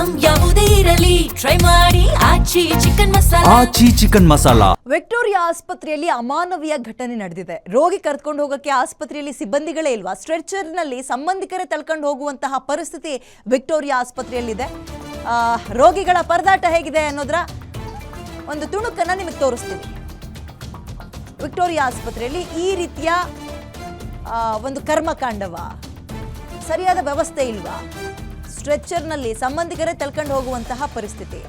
Item ಯಾವುದೇ ಇರಲಿ try ಮಾಡಿ ಆಚಿ ಚಿಕನ್ ಮಸಾಲಾ. ವಿಕ್ಟೋರಿಯಾ ಆಸ್ಪತ್ರೆಯಲ್ಲಿ ಅಮಾನವೀಯ ಘಟನೆ ನಡೆದಿದೆ. ರೋಗಿ ಕರೆದುಕೊಂಡು ಹೋಗಕ್ಕೆ ಆಸ್ಪತ್ರೆಯಲ್ಲಿ ಸಿಬ್ಬಂದಿಗಳೇ ಇಲ್ವಾ? ಸ್ಟ್ರೆಚರ್ನಲ್ಲಿ ಸಂಬಂಧಿಕರೇ ತಳ್ಕೊಂಡು ಹೋಗುವಂತಹ ಪರಿಸ್ಥಿತಿ ವಿಕ್ಟೋರಿಯಾ ಆಸ್ಪತ್ರೆಯಲ್ಲಿದೆ. ರೋಗಿಗಳ ಪರದಾಟ ಹೇಗಿದೆ ಅನ್ನೋದರ ಒಂದು ತುಣುಕನ್ನ ನಿಮಗೆ ತೋರಿಸ್ತೀವಿ. ವಿಕ್ಟೋರಿಯಾ ಆಸ್ಪತ್ರೆಯಲ್ಲಿ ಈ ರೀತಿಯ ಒಂದು ಕರ್ಮಕಾಂಡವ, ಸರಿಯಾದ ವ್ಯವಸ್ಥೆ ಇಲ್ವಾ? ಸ್ಟ್ರೆಚರ್ನಲ್ಲಿ ಸಂಬಂಧಿಕರೇ ತಳ್ಕೊಂಡು ಹೋಗುವಂತಹ ಪರಿಸ್ಥಿತಿ.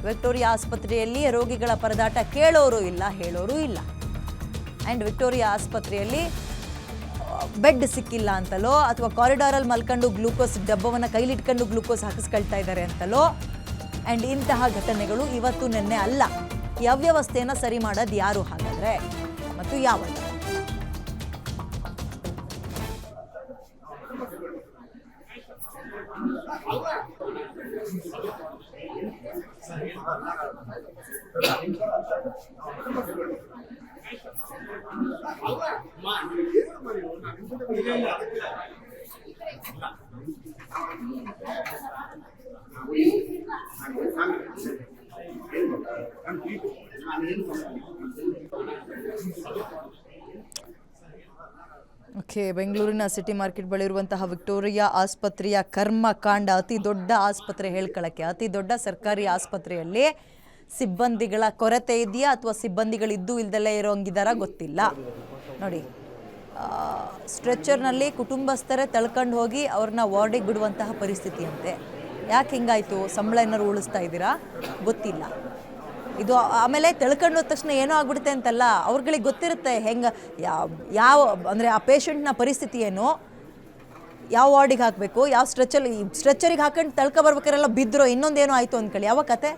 ವಿಕ್ಟೋರಿಯಾ ಆಸ್ಪತ್ರೆಯಲ್ಲಿ ರೋಗಿಗಳ ಪರದಾಟ ಕೇಳೋರು ಇಲ್ಲ, ಹೇಳೋರು ಇಲ್ಲ. ಆ್ಯಂಡ್ ವಿಕ್ಟೋರಿಯಾ ಆಸ್ಪತ್ರೆಯಲ್ಲಿ ಬೆಡ್ ಸಿಕ್ಕಿಲ್ಲ ಅಂತಲೋ ಅಥವಾ ಕಾರಿಡಾರಲ್ಲಿ ಮಲ್ಕೊಂಡು ಗ್ಲೂಕೋಸ್ ಡಬ್ಬವನ್ನು ಕೈಲಿಟ್ಕೊಂಡು ಗ್ಲೂಕೋಸ್ ಹಾಕಿಸ್ಕೊಳ್ತಾ ಇದ್ದಾರೆ ಅಂತಲೋ. ಆ್ಯಂಡ್ ಇಂತಹ ಘಟನೆಗಳು ಇವತ್ತು ನಿನ್ನೆ ಅಲ್ಲ. ಈ ಅವ್ಯವಸ್ಥೆಯನ್ನು ಸರಿ ಮಾಡೋದು ಯಾರು ಹಾಗಾದರೆ ಮತ್ತು ಯಾವಾಗ? ಓಕೆ, ಬೆಂಗಳೂರಿನ ಸಿಟಿ ಮಾರ್ಕೆಟ್ ಬಳಿ ಇರುವಂತಹ ವಿಕ್ಟೋರಿಯಾ ಆಸ್ಪತ್ರೆಯ ಕರ್ಮಕಾಂಡ. ಅತಿ ದೊಡ್ಡ ಆಸ್ಪತ್ರೆ ಹೇಳ್ಕೊಳ್ಳೋಕ್ಕೆ, ಅತಿ ದೊಡ್ಡ ಸರ್ಕಾರಿ ಆಸ್ಪತ್ರೆಯಲ್ಲಿ ಸಿಬ್ಬಂದಿಗಳ ಕೊರತೆ ಇದೆಯಾ ಅಥವಾ ಸಿಬ್ಬಂದಿಗಳಿದ್ದು ಇಲ್ದೆಲ್ಲೇ ಇರೋಂಗಿದಾರ ಗೊತ್ತಿಲ್ಲ. ನೋಡಿ, ಸ್ಟ್ರೆಚರ್ನಲ್ಲಿ ಕುಟುಂಬಸ್ಥರೇ ತಳ್ಕೊಂಡು ಹೋಗಿ ಅವ್ರನ್ನ ವಾರ್ಡಿಗೆ ಬಿಡುವಂತಹ ಪರಿಸ್ಥಿತಿ ಅಂತೆ. ಯಾಕೆ ಹಿಂಗಾಯಿತು? ಸಂಬಳ ಏನಾದ್ರು ಉಳಿಸ್ತಾ ಇದ್ದೀರಾ? ಗೊತ್ತಿಲ್ಲ. ಇದು ಆಮೇಲೆ ತಿಳ್ಕೊಂಡು ಹೋದ ತಕ್ಷಣ ಏನೋ ಆಗ್ಬಿಡುತ್ತೆ ಅಂತಲ್ಲ, ಅವ್ರುಗಳಿಗೆ ಗೊತ್ತಿರುತ್ತೆ ಹೆಂಗೆ ಯಾವ ಅಂದರೆ ಆ ಪೇಷಂಟ್ನ ಪರಿಸ್ಥಿತಿ ಏನು, ಯಾವ ವಾರ್ಡಿಗೆ ಹಾಕಬೇಕು, ಯಾವ ಸ್ಟ್ರೆಚರಿಗೆ ಹಾಕೊಂಡು ತಳ್ಕೊ ಬರ್ಬೇಕಾರೆಲ್ಲ ಬಿದ್ದರು, ಇನ್ನೊಂದೇನೋ ಆಯಿತು ಅಂದ್ಕೊಳ್ಳಿ, ಯಾವ ಕತೆ?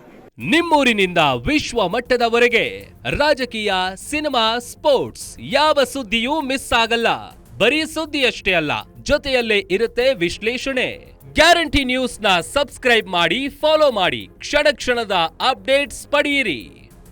ನಿಮ್ಮೂರಿನಿಂದ ವಿಶ್ವ ಮಟ್ಟದವರೆಗೆ ರಾಜಕೀಯ, ಸಿನಿಮಾ, ಸ್ಪೋರ್ಟ್ಸ್ ಯಾವ ಸುದ್ದಿಯೂ ಮಿಸ್ ಆಗಲ್ಲ. ಬರೀ ಸುದ್ದಿಯಷ್ಟೇ ಅಲ್ಲ, ಜೊತೆಯಲ್ಲೇ ಇರುತ್ತೆ ವಿಶ್ಲೇಷಣೆ. ಗ್ಯಾರಂಟಿ ನ್ಯೂಸ್ ನ ಸಬ್ಸ್ಕ್ರೈಬ್ ಮಾಡಿ, ಫಾಲೋ ಮಾಡಿ, ಕ್ಷಣ ಕ್ಷಣದ ಅಪ್ಡೇಟ್ಸ್ ಪಡೆಯಿರಿ.